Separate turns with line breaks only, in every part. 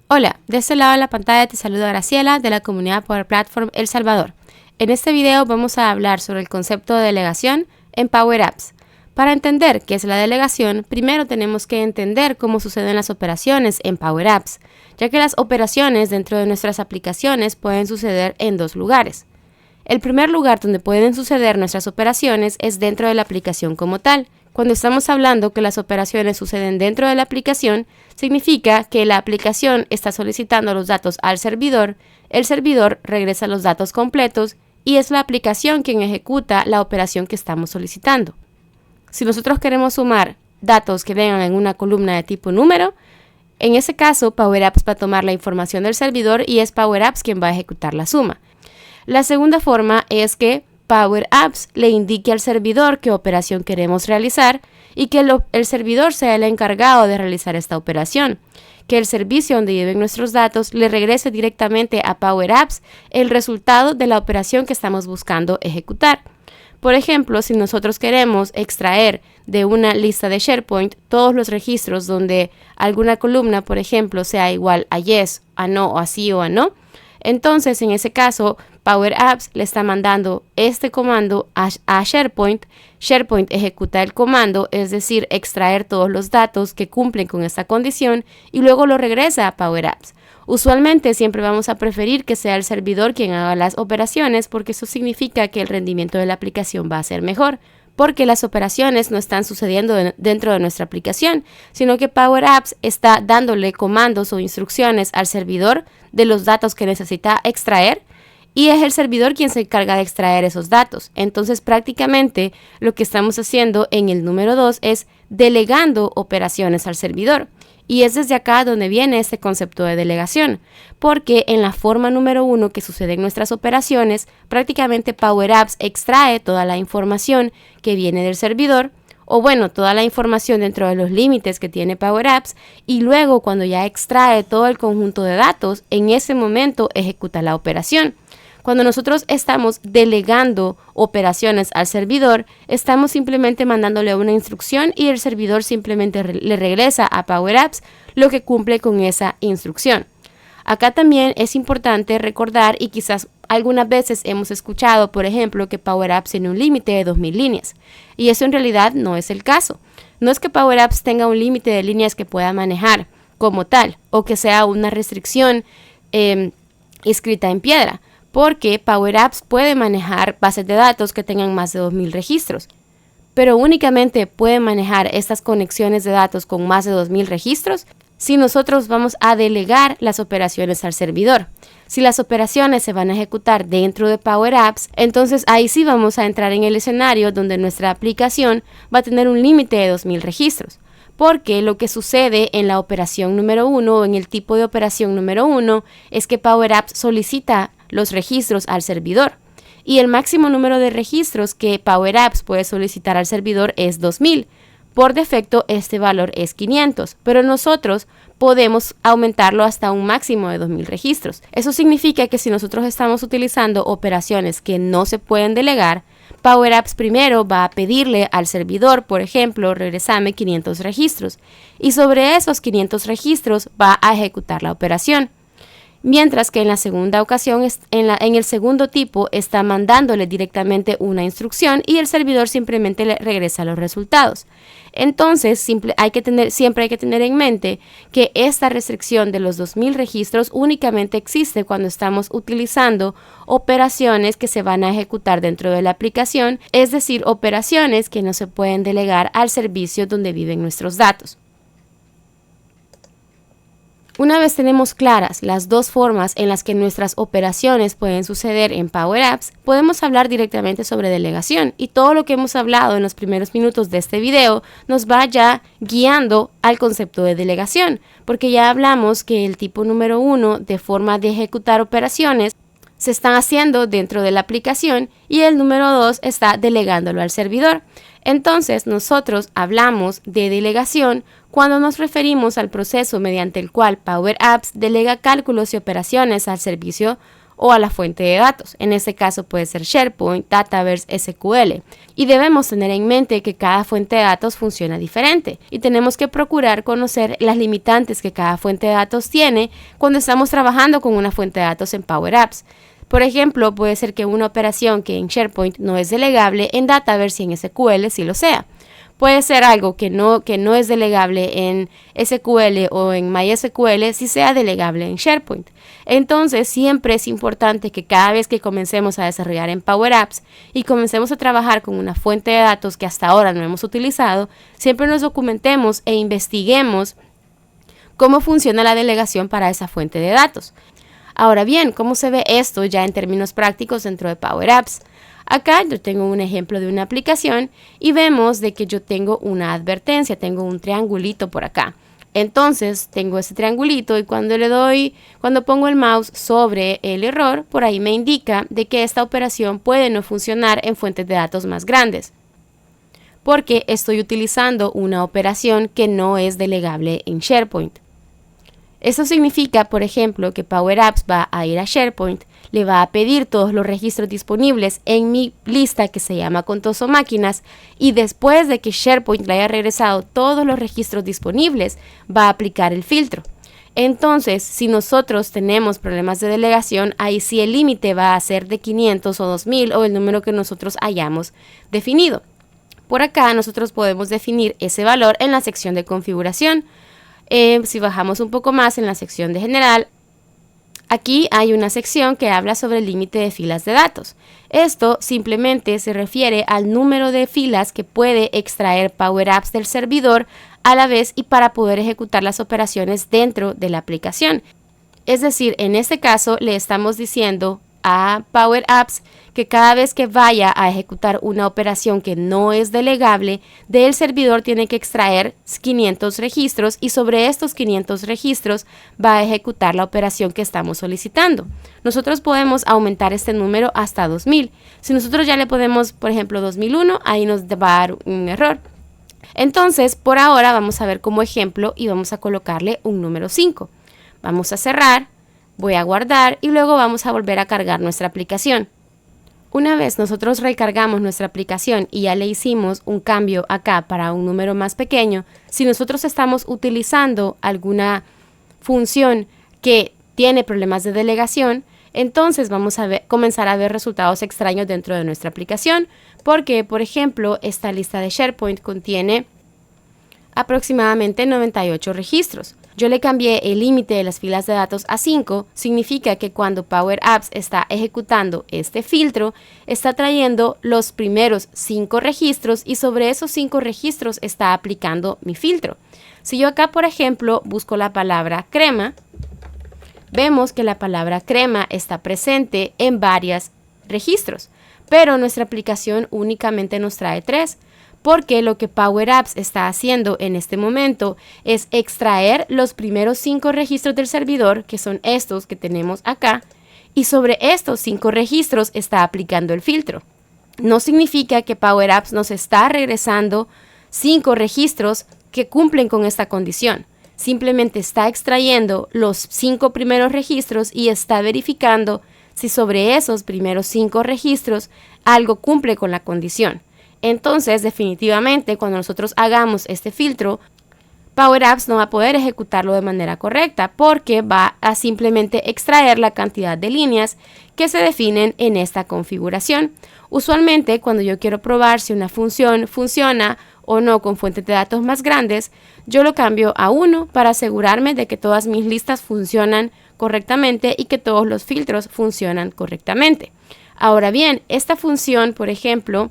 Hola, de este lado de la pantalla te saluda Graciela de la comunidad Power Platform El Salvador. En este video vamos a hablar sobre el concepto de delegación en Power Apps. Para entender qué es la delegación, primero tenemos que entender cómo suceden las operaciones en Power Apps, ya que las operaciones dentro de nuestras aplicaciones pueden suceder en dos lugares. El primer lugar donde pueden suceder nuestras operaciones es dentro de la aplicación como tal. Cuando estamos hablando que las operaciones suceden dentro de la aplicación, significa que la aplicación está solicitando los datos al servidor, el servidor regresa los datos completos y es la aplicación quien ejecuta la operación que estamos solicitando. Si nosotros queremos sumar datos que vengan en una columna de tipo número, en ese caso Power Apps va a tomar la información del servidor y es Power Apps quien va a ejecutar la suma. La segunda forma es que Power Apps le indique al servidor qué operación queremos realizar y que el servidor sea el encargado de realizar esta operación. Que el servicio donde lleven nuestros datos le regrese directamente a Power Apps el resultado de la operación que estamos buscando ejecutar. Por ejemplo, si nosotros queremos extraer de una lista de SharePoint todos los registros donde alguna columna, por ejemplo, sea igual a yes, a no, o a sí o a no, entonces en ese caso Power Apps le está mandando este comando a SharePoint. SharePoint ejecuta el comando, es decir, extraer todos los datos que cumplen con esta condición y luego lo regresa a Power Apps. Usualmente siempre vamos a preferir que sea el servidor quien haga las operaciones porque eso significa que el rendimiento de la aplicación va a ser mejor, porque las operaciones no están sucediendo dentro de nuestra aplicación, sino que Power Apps está dándole comandos o instrucciones al servidor de los datos que necesita extraer y es el servidor quien se encarga de extraer esos datos. Entonces prácticamente lo que estamos haciendo en el número 2 es delegando operaciones al servidor. Y es desde acá donde viene este concepto de delegación, porque en la forma número 1 que sucede en nuestras operaciones, prácticamente Power Apps extrae toda la información que viene del servidor, o bueno, toda la información dentro de los límites que tiene Power Apps, y luego cuando ya extrae todo el conjunto de datos, en ese momento ejecuta la operación. Cuando nosotros estamos delegando operaciones al servidor, estamos simplemente mandándole una instrucción y el servidor simplemente le regresa a Power Apps lo que cumple con esa instrucción. Acá también es importante recordar, y quizás algunas veces hemos escuchado, por ejemplo, que Power Apps tiene un límite de 2000 líneas. Y eso en realidad no es el caso. No es que Power Apps tenga un límite de líneas que pueda manejar como tal, o que sea una restricción escrita en piedra, porque Power Apps puede manejar bases de datos que tengan más de 2000 registros, pero únicamente puede manejar estas conexiones de datos con más de 2000 registros si nosotros vamos a delegar las operaciones al servidor. Si las operaciones se van a ejecutar dentro de Power Apps, entonces ahí sí vamos a entrar en el escenario donde nuestra aplicación va a tener un límite de 2000 registros. Porque lo que sucede en la operación número 1 o en el tipo de operación número 1 es que Power Apps solicita los registros al servidor y el máximo número de registros que Power Apps puede solicitar al servidor es 2000. Por defecto este valor es 500, pero nosotros podemos aumentarlo hasta un máximo de 2000 registros. Eso significa que si nosotros estamos utilizando operaciones que no se pueden delegar, Power Apps primero va a pedirle al servidor, por ejemplo, regresame 500 registros y sobre esos 500 registros va a ejecutar la operación. Mientras que en la segunda ocasión, en el segundo tipo, está mandándole directamente una instrucción y el servidor simplemente le regresa los resultados. Entonces, siempre hay que tener en mente que esta restricción de los 2000 registros únicamente existe cuando estamos utilizando operaciones que se van a ejecutar dentro de la aplicación, es decir, operaciones que no se pueden delegar al servicio donde viven nuestros datos. Una vez tenemos claras las dos formas en las que nuestras operaciones pueden suceder en Power Apps, podemos hablar directamente sobre delegación y todo lo que hemos hablado en los primeros minutos de este video nos va ya guiando al concepto de delegación, porque ya hablamos que el tipo número 1 de forma de ejecutar operaciones se están haciendo dentro de la aplicación y el número 2 está delegándolo al servidor. Entonces nosotros hablamos de delegación cuando nos referimos al proceso mediante el cual Power Apps delega cálculos y operaciones al servicio o a la fuente de datos. En este caso puede ser SharePoint, Dataverse, SQL. Y debemos tener en mente que cada fuente de datos funciona diferente y tenemos que procurar conocer las limitantes que cada fuente de datos tiene cuando estamos trabajando con una fuente de datos en Power Apps. Por ejemplo, puede ser que una operación que en SharePoint no es delegable, en Dataverse y en SQL sí lo sea. Puede ser algo que no es delegable en SQL o en MySQL si sea delegable en SharePoint. Entonces, siempre es importante que cada vez que comencemos a desarrollar en Power Apps y comencemos a trabajar con una fuente de datos que hasta ahora no hemos utilizado, siempre nos documentemos e investiguemos cómo funciona la delegación para esa fuente de datos. Ahora bien, ¿cómo se ve esto ya en términos prácticos dentro de Power Apps? Acá yo tengo un ejemplo de una aplicación y vemos de que yo tengo una advertencia, tengo un triangulito por acá. Entonces tengo ese triangulito y cuando pongo el mouse sobre el error, por ahí me indica de que esta operación puede no funcionar en fuentes de datos más grandes, porque estoy utilizando una operación que no es delegable en SharePoint. Eso significa, por ejemplo, que Power Apps va a ir a SharePoint, le va a pedir todos los registros disponibles en mi lista que se llama Contoso Máquinas y después de que SharePoint le haya regresado todos los registros disponibles, va a aplicar el filtro. Entonces, si nosotros tenemos problemas de delegación, ahí sí el límite va a ser de 500 o 2000 o el número que nosotros hayamos definido. Por acá nosotros podemos definir ese valor en la sección de configuración. Si bajamos un poco más en la sección de general, aquí hay una sección que habla sobre el límite de filas de datos. Esto simplemente se refiere al número de filas que puede extraer Power Apps del servidor a la vez y para poder ejecutar las operaciones dentro de la aplicación. Es decir, en este caso le estamos diciendo a Power Apps que cada vez que vaya a ejecutar una operación que no es delegable, del servidor tiene que extraer 500 registros y sobre estos 500 registros va a ejecutar la operación que estamos solicitando. Nosotros podemos aumentar este número hasta 2000. Si nosotros ya le ponemos, por ejemplo, 2001, ahí nos va a dar un error. Entonces, por ahora vamos a ver como ejemplo y vamos a colocarle un número 5. Vamos a cerrar. Voy a guardar y luego vamos a volver a cargar nuestra aplicación. Una vez nosotros recargamos nuestra aplicación y ya le hicimos un cambio acá para un número más pequeño, si nosotros estamos utilizando alguna función que tiene problemas de delegación, entonces vamos a comenzar a ver resultados extraños dentro de nuestra aplicación, porque, por ejemplo, esta lista de SharePoint contiene aproximadamente 98 registros. Yo le cambié el límite de las filas de datos a 5, significa que cuando Power Apps está ejecutando este filtro, está trayendo los primeros 5 registros y sobre esos 5 registros está aplicando mi filtro. Si yo acá, por ejemplo, busco la palabra crema, vemos que la palabra crema está presente en varios registros, pero nuestra aplicación únicamente nos trae 3. Porque lo que Power Apps está haciendo en este momento es extraer los primeros 5 registros del servidor, que son estos que tenemos acá, y sobre estos 5 registros está aplicando el filtro. No significa que Power Apps nos está regresando 5 registros que cumplen con esta condición. Simplemente está extrayendo los 5 primeros registros y está verificando si sobre esos primeros 5 registros algo cumple con la condición. Entonces, definitivamente, cuando nosotros hagamos este filtro, Power Apps no va a poder ejecutarlo de manera correcta porque va a simplemente extraer la cantidad de líneas que se definen en esta configuración. Usualmente, cuando yo quiero probar si una función funciona o no con fuentes de datos más grandes, yo lo cambio a 1 para asegurarme de que todas mis listas funcionan correctamente y que todos los filtros funcionan correctamente. Ahora bien, esta función, por ejemplo,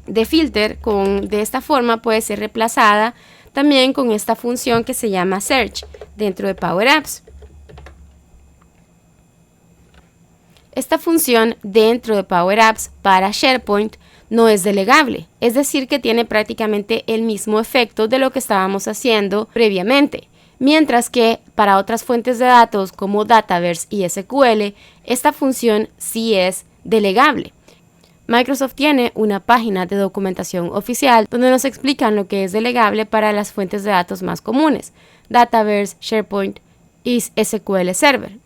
de filter de esta forma puede ser reemplazada también con esta función que se llama search dentro de Power Apps. Esta función dentro de Power Apps para SharePoint no es delegable, es decir que tiene prácticamente el mismo efecto de lo que estábamos haciendo previamente, mientras que para otras fuentes de datos como Dataverse y SQL, esta función sí es delegable. Microsoft tiene una página de documentación oficial donde nos explican lo que es delegable para las fuentes de datos más comunes, Dataverse, SharePoint y SQL Server.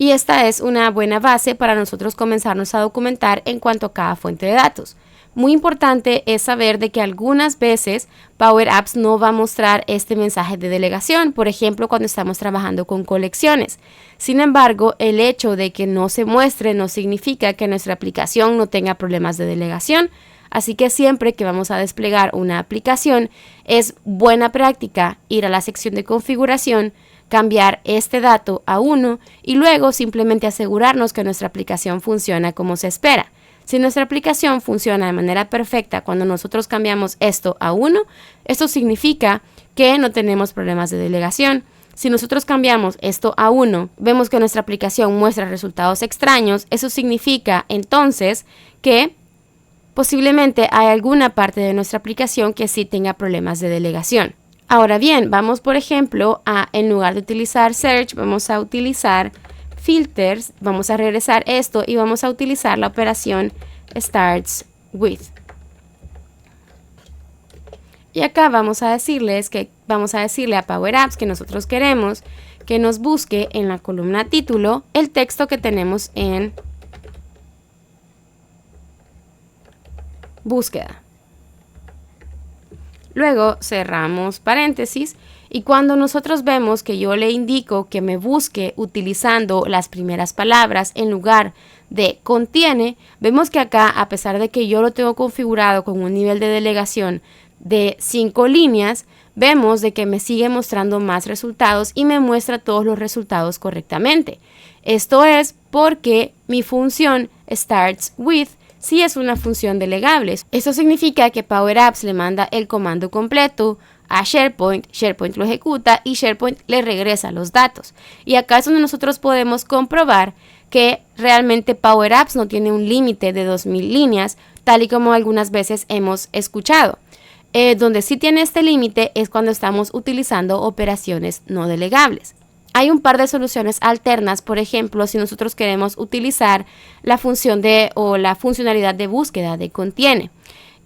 Y esta es una buena base para nosotros comenzarnos a documentar en cuanto a cada fuente de datos. Muy importante es saber de que algunas veces Power Apps no va a mostrar este mensaje de delegación, por ejemplo, cuando estamos trabajando con colecciones. Sin embargo, el hecho de que no se muestre no significa que nuestra aplicación no tenga problemas de delegación. Así que siempre que vamos a desplegar una aplicación, es buena práctica ir a la sección de configuración, cambiar este dato a 1 y luego simplemente asegurarnos que nuestra aplicación funciona como se espera. Si nuestra aplicación funciona de manera perfecta cuando nosotros cambiamos esto a 1, esto significa que no tenemos problemas de delegación. Si nosotros cambiamos esto a 1, vemos que nuestra aplicación muestra resultados extraños, eso significa entonces que posiblemente hay alguna parte de nuestra aplicación que sí tenga problemas de delegación. Ahora bien, vamos por ejemplo en lugar de utilizar search, vamos a utilizar filters, vamos a regresar esto y vamos a utilizar la operación starts with. Y acá vamos a decirle a Power Apps que nosotros queremos que nos busque en la columna título el texto que tenemos en búsqueda. Luego cerramos paréntesis y cuando nosotros vemos que yo le indico que me busque utilizando las primeras palabras en lugar de contiene, vemos que acá, a pesar de que yo lo tengo configurado con un nivel de delegación de 5 líneas, vemos de que me sigue mostrando más resultados y me muestra todos los resultados correctamente. Esto es porque mi función starts with sí es una función delegable. Esto significa que Power Apps le manda el comando completo a SharePoint, SharePoint lo ejecuta y SharePoint le regresa los datos. Y acá es donde nosotros podemos comprobar que realmente Power Apps no tiene un límite de 2000 líneas, tal y como algunas veces hemos escuchado. Donde sí tiene este límite es cuando estamos utilizando operaciones no delegables. Hay un par de soluciones alternas, por ejemplo, si nosotros queremos utilizar la función o la funcionalidad de búsqueda de contiene.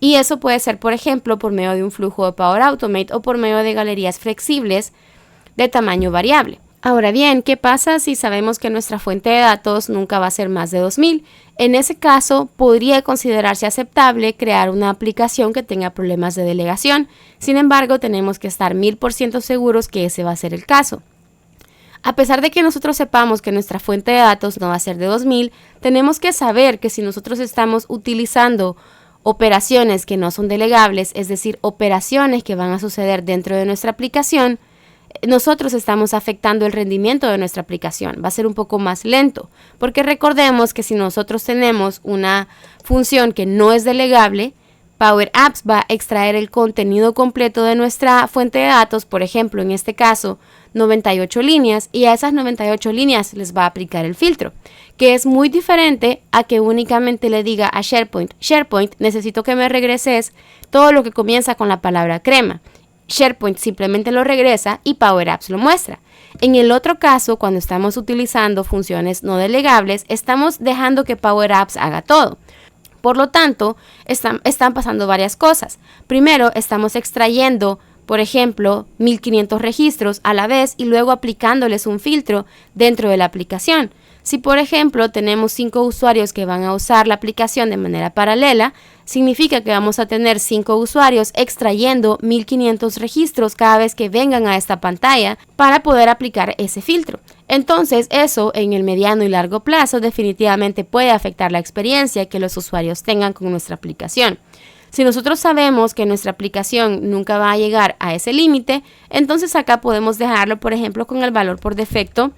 Y eso puede ser, por ejemplo, por medio de un flujo de Power Automate o por medio de galerías flexibles de tamaño variable. Ahora bien, ¿qué pasa si sabemos que nuestra fuente de datos nunca va a ser más de 2000? En ese caso, podría considerarse aceptable crear una aplicación que tenga problemas de delegación. Sin embargo, tenemos que estar 1000% seguros que ese va a ser el caso. A pesar de que nosotros sepamos que nuestra fuente de datos no va a ser de 2000, tenemos que saber que si nosotros estamos utilizando operaciones que no son delegables, es decir, operaciones que van a suceder dentro de nuestra aplicación, nosotros estamos afectando el rendimiento de nuestra aplicación. Va a ser un poco más lento, porque recordemos que si nosotros tenemos una función que no es delegable, Power Apps va a extraer el contenido completo de nuestra fuente de datos, por ejemplo, en este caso, 98 líneas, y a esas 98 líneas les va a aplicar el filtro, que es muy diferente a que únicamente le diga a SharePoint, necesito que me regreses todo lo que comienza con la palabra crema. SharePoint simplemente lo regresa y Power Apps lo muestra. En el otro caso, cuando estamos utilizando funciones no delegables, estamos dejando que Power Apps haga todo. Por lo tanto, están pasando varias cosas. Primero, estamos extrayendo, por ejemplo, 1500 registros a la vez y luego aplicándoles un filtro dentro de la aplicación. Si, por ejemplo, tenemos 5 usuarios que van a usar la aplicación de manera paralela, significa que vamos a tener 5 usuarios extrayendo 1500 registros cada vez que vengan a esta pantalla para poder aplicar ese filtro. Entonces, eso en el mediano y largo plazo definitivamente puede afectar la experiencia que los usuarios tengan con nuestra aplicación. Si nosotros sabemos que nuestra aplicación nunca va a llegar a ese límite, entonces acá podemos dejarlo, por ejemplo, con el valor por defecto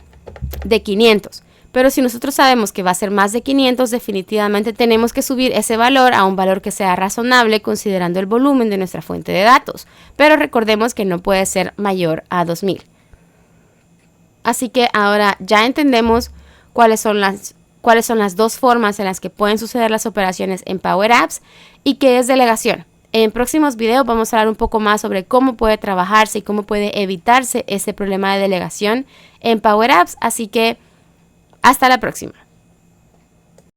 de 500. Pero si nosotros sabemos que va a ser más de 500, definitivamente tenemos que subir ese valor a un valor que sea razonable considerando el volumen de nuestra fuente de datos. Pero recordemos que no puede ser mayor a 2000. Así que ahora ya entendemos cuáles son las dos formas en las que pueden suceder las operaciones en Power Apps y qué es delegación. En próximos videos vamos a hablar un poco más sobre cómo puede trabajarse y cómo puede evitarse ese problema de delegación en Power Apps. Así que hasta la próxima.